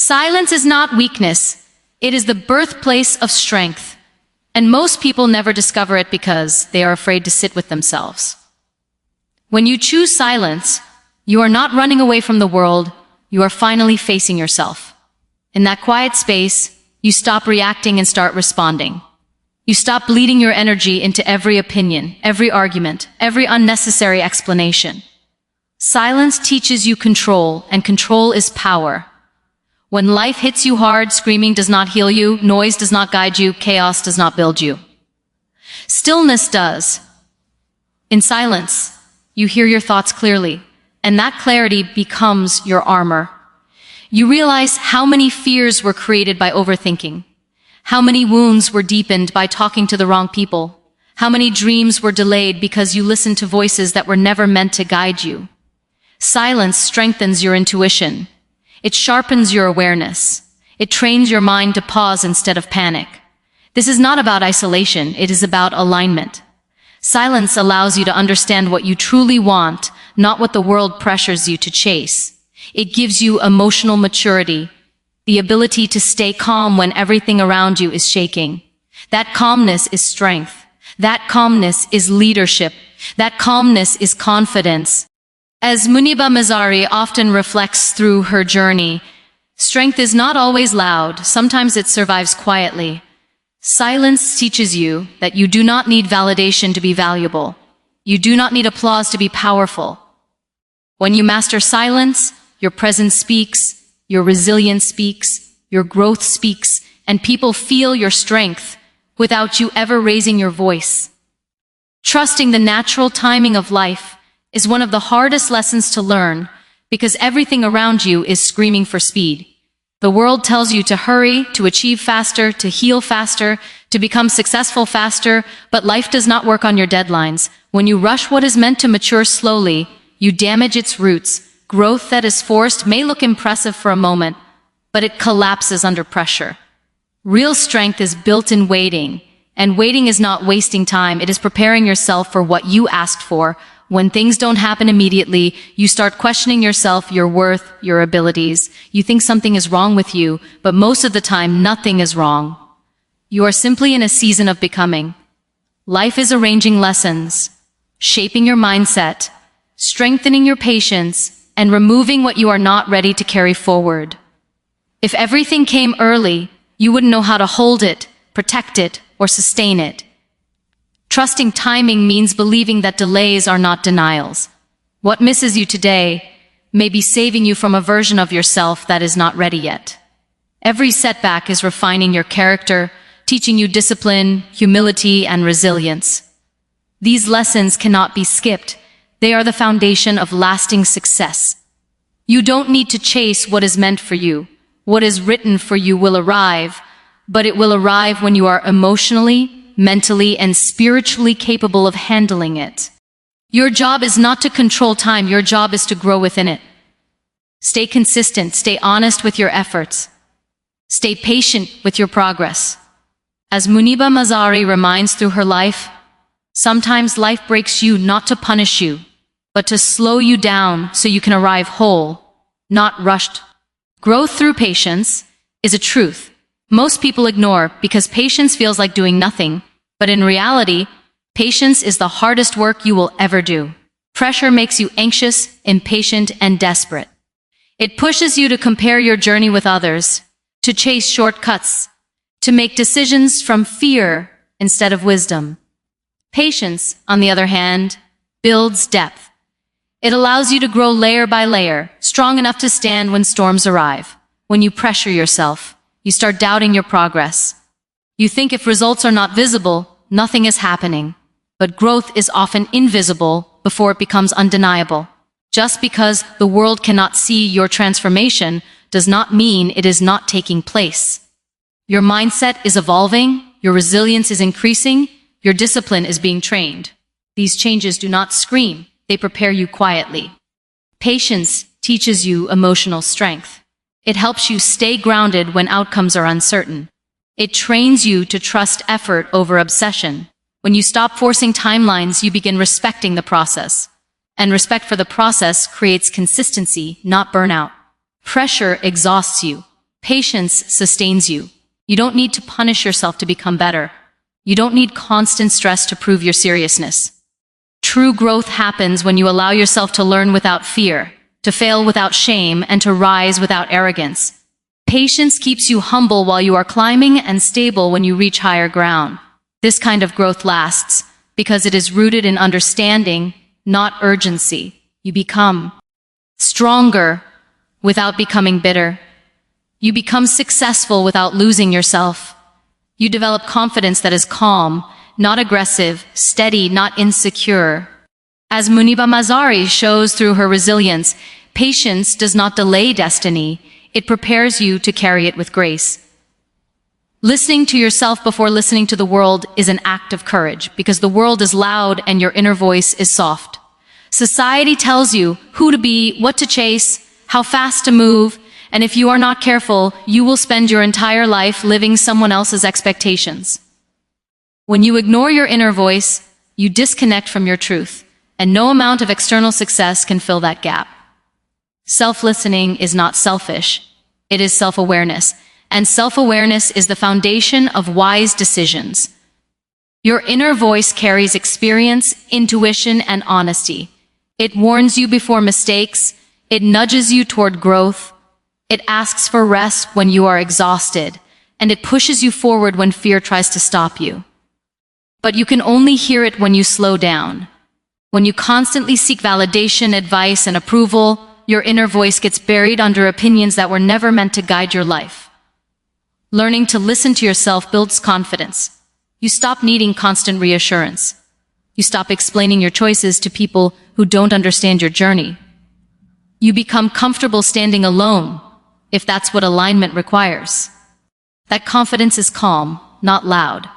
Silence is not weakness. It is the birthplace of strength. And most people never discover it because they are afraid to sit with themselves. When you choose silence, you are not running away from the world, you are finally facing yourself. In that quiet space, you stop reacting and start responding. You stop bleeding your energy into every opinion, every argument, every unnecessary explanation. Silence teaches you control, and control is power. When life hits you hard, screaming does not heal you, noise does not guide you, chaos does not build you. Stillness does. In silence, you hear your thoughts clearly, and that clarity becomes your armor. You realize how many fears were created by overthinking, how many wounds were deepened by talking to the wrong people, how many dreams were delayed because you listened to voices that were never meant to guide you. Silence strengthens your intuition. It sharpens your awareness. It trains your mind to pause instead of panic. This is not about isolation, it is about alignment. Silence allows you to understand what you truly want, not what the world pressures you to chase. It gives you emotional maturity, the ability to stay calm when everything around you is shaking. That calmness is strength. That calmness is leadership. That calmness is confidence. As Muniba Mazari often reflects through her journey, strength is not always loud, sometimes it survives quietly. Silence teaches you that you do not need validation to be valuable. You do not need applause to be powerful. When you master silence, your presence speaks, your resilience speaks, your growth speaks, and people feel your strength without you ever raising your voice. Trusting the natural timing of life is one of the hardest lessons to learn because everything around you is screaming for speed. The world tells you to hurry, to achieve faster, to heal faster, to become successful faster, but life does not work on your deadlines. When you rush what is meant to mature slowly, you damage its roots. Growth that is forced may look impressive for a moment, but it collapses under pressure. Real strength is built in waiting, and waiting is not wasting time. It is preparing yourself for what you asked for. When things don't happen immediately, you start questioning yourself, your worth, your abilities. You think something is wrong with you, but most of the time, nothing is wrong. You are simply in a season of becoming. Life is arranging lessons, shaping your mindset, strengthening your patience, and removing what you are not ready to carry forward. If everything came early, you wouldn't know how to hold it, protect it, or sustain it. Trusting timing means believing that delays are not denials. What misses you today may be saving you from a version of yourself that is not ready yet. Every setback is refining your character, teaching you discipline, humility, and resilience. These lessons cannot be skipped. They are the foundation of lasting success. You don't need to chase what is meant for you. What is written for you will arrive, but it will arrive when you are emotionally, mentally, and spiritually capable of handling it. Your job is not to control time, your job is to grow within it. Stay consistent, stay honest with your efforts. Stay patient with your progress. As Muniba Mazari reminds through her life, sometimes life breaks you not to punish you, but to slow you down so you can arrive whole, not rushed. Growth through patience is a truth most people ignore because patience feels like doing nothing. But in reality, patience is the hardest work you will ever do. Pressure makes you anxious, impatient, and desperate. It pushes you to compare your journey with others, to chase shortcuts, to make decisions from fear instead of wisdom. Patience, on the other hand, builds depth. It allows you to grow layer by layer, strong enough to stand when storms arrive. When you pressure yourself, you start doubting your progress. You think if results are not visible, nothing is happening. But growth is often invisible before it becomes undeniable. Just because the world cannot see your transformation does not mean it is not taking place. Your mindset is evolving, your resilience is increasing, your discipline is being trained. These changes do not scream, they prepare you quietly. Patience teaches you emotional strength. It helps you stay grounded when outcomes are uncertain. It trains you to trust effort over obsession. When you stop forcing timelines, you begin respecting the process. And respect for the process creates consistency, not burnout. Pressure exhausts you. Patience sustains you. You don't need to punish yourself to become better. You don't need constant stress to prove your seriousness. True growth happens when you allow yourself to learn without fear, to fail without shame, and to rise without arrogance. Patience keeps you humble while you are climbing and stable when you reach higher ground. This kind of growth lasts because it is rooted in understanding, not urgency. You become stronger without becoming bitter. You become successful without losing yourself. You develop confidence that is calm, not aggressive, steady, not insecure. As Muniba Mazari shows through her resilience, patience does not delay destiny. It prepares you to carry it with grace. Listening to yourself before listening to the world is an act of courage, because the world is loud and your inner voice is soft. Society tells you who to be, what to chase, how fast to move, and if you are not careful, you will spend your entire life living someone else's expectations. When you ignore your inner voice, you disconnect from your truth, and no amount of external success can fill that gap. Self-listening is not selfish, it is self-awareness, and self-awareness is the foundation of wise decisions. Your inner voice carries experience, intuition, and honesty. It warns you before mistakes, it nudges you toward growth, it asks for rest when you are exhausted, and it pushes you forward when fear tries to stop you. But you can only hear it when you slow down. When you constantly seek validation, advice, and approval, your inner voice gets buried under opinions that were never meant to guide your life. Learning to listen to yourself builds confidence. You stop needing constant reassurance. You stop explaining your choices to people who don't understand your journey. You become comfortable standing alone, if that's what alignment requires. That confidence is calm, not loud.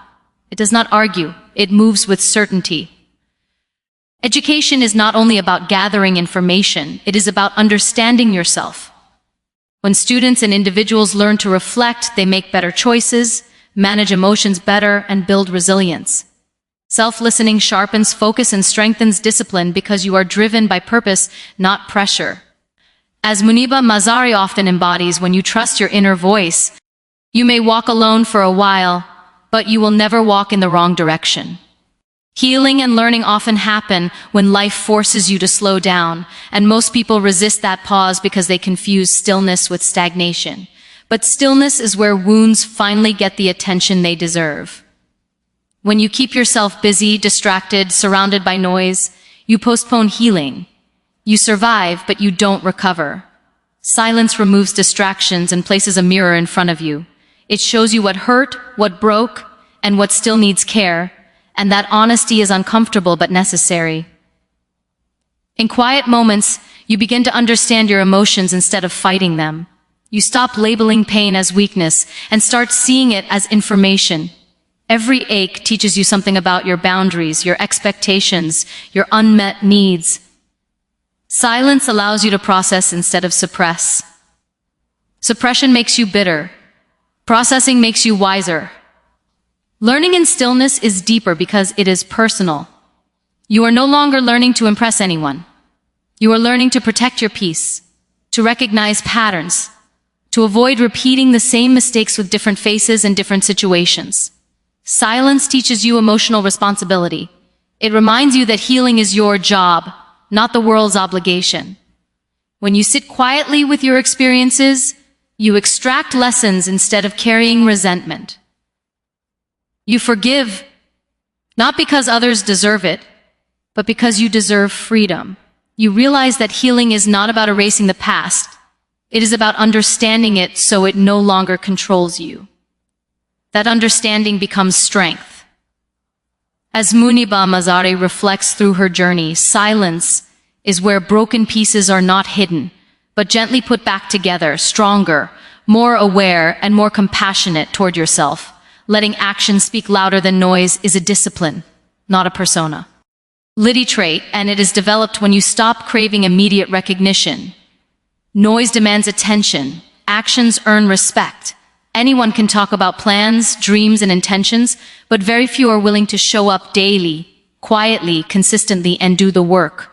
It does not argue, it moves with certainty. Education is not only about gathering information, it is about understanding yourself. When students and individuals learn to reflect, they make better choices, manage emotions better, and build resilience. Self-listening sharpens focus and strengthens discipline because you are driven by purpose, not pressure. As Muniba Mazari often embodies, when you trust your inner voice, you may walk alone for a while, but you will never walk in the wrong direction. Healing and learning often happen when life forces you to slow down, and most people resist that pause because they confuse stillness with stagnation. But stillness is where wounds finally get the attention they deserve. When you keep yourself busy, distracted, surrounded by noise, you postpone healing. You survive, but you don't recover. Silence removes distractions and places a mirror in front of you. It shows you what hurt, what broke, and what still needs care, and that honesty is uncomfortable but necessary. In quiet moments, you begin to understand your emotions instead of fighting them. You stop labeling pain as weakness and start seeing it as information. Every ache teaches you something about your boundaries, your expectations, your unmet needs. Silence allows you to process instead of suppress. Suppression makes you bitter. Processing makes you wiser. Learning in stillness is deeper because it is personal. You are no longer learning to impress anyone. You are learning to protect your peace, to recognize patterns, to avoid repeating the same mistakes with different faces and different situations. Silence teaches you emotional responsibility. It reminds you that healing is your job, not the world's obligation. When you sit quietly with your experiences, you extract lessons instead of carrying resentment. You forgive, not because others deserve it, but because you deserve freedom. You realize that healing is not about erasing the past. It is about understanding it so it no longer controls you. That understanding becomes strength. As Muniba Mazari reflects through her journey, silence is where broken pieces are not hidden, but gently put back together, stronger, more aware, and more compassionate toward yourself. Letting action speak louder than noise is a discipline, not a persona. Liddy trait, and it is developed when you stop craving immediate recognition. Noise demands attention. Actions earn respect. Anyone can talk about plans, dreams, and intentions, but very few are willing to show up daily, quietly, consistently, and do the work.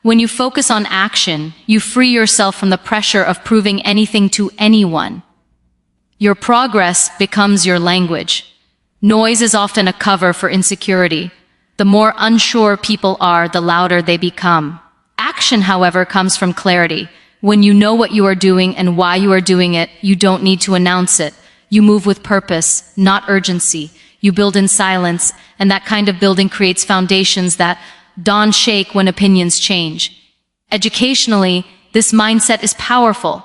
When you focus on action, you free yourself from the pressure of proving anything to anyone. Your progress becomes your language. Noise is often a cover for insecurity. The more unsure people are, the louder they become. Action, however, comes from clarity. When you know what you are doing and why you are doing it, you don't need to announce it. You move with purpose, not urgency. You build in silence, and that kind of building creates foundations that don't shake when opinions change. Educationally, this mindset is powerful.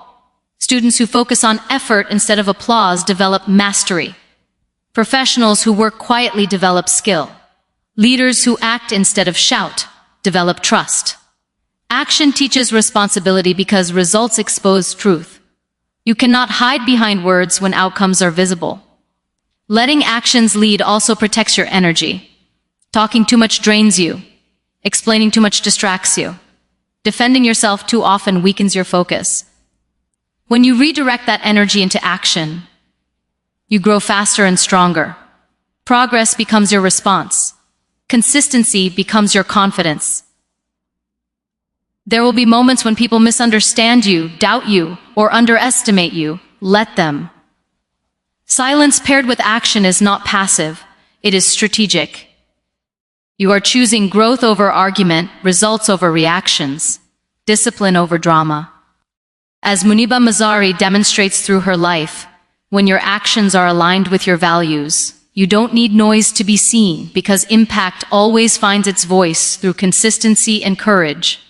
Students who focus on effort instead of applause develop mastery. Professionals who work quietly develop skill. Leaders who act instead of shout develop trust. Action teaches responsibility because results expose truth. You cannot hide behind words when outcomes are visible. Letting actions lead also protects your energy. Talking too much drains you. Explaining too much distracts you. Defending yourself too often weakens your focus. When you redirect that energy into action, you grow faster and stronger. Progress becomes your response. Consistency becomes your confidence. There will be moments when people misunderstand you, doubt you, or underestimate you. Let them. Silence paired with action is not passive, it is strategic. You are choosing growth over argument, results over reactions, discipline over drama. As Muniba Mazari demonstrates through her life, when your actions are aligned with your values, you don't need noise to be seen because impact always finds its voice through consistency and courage.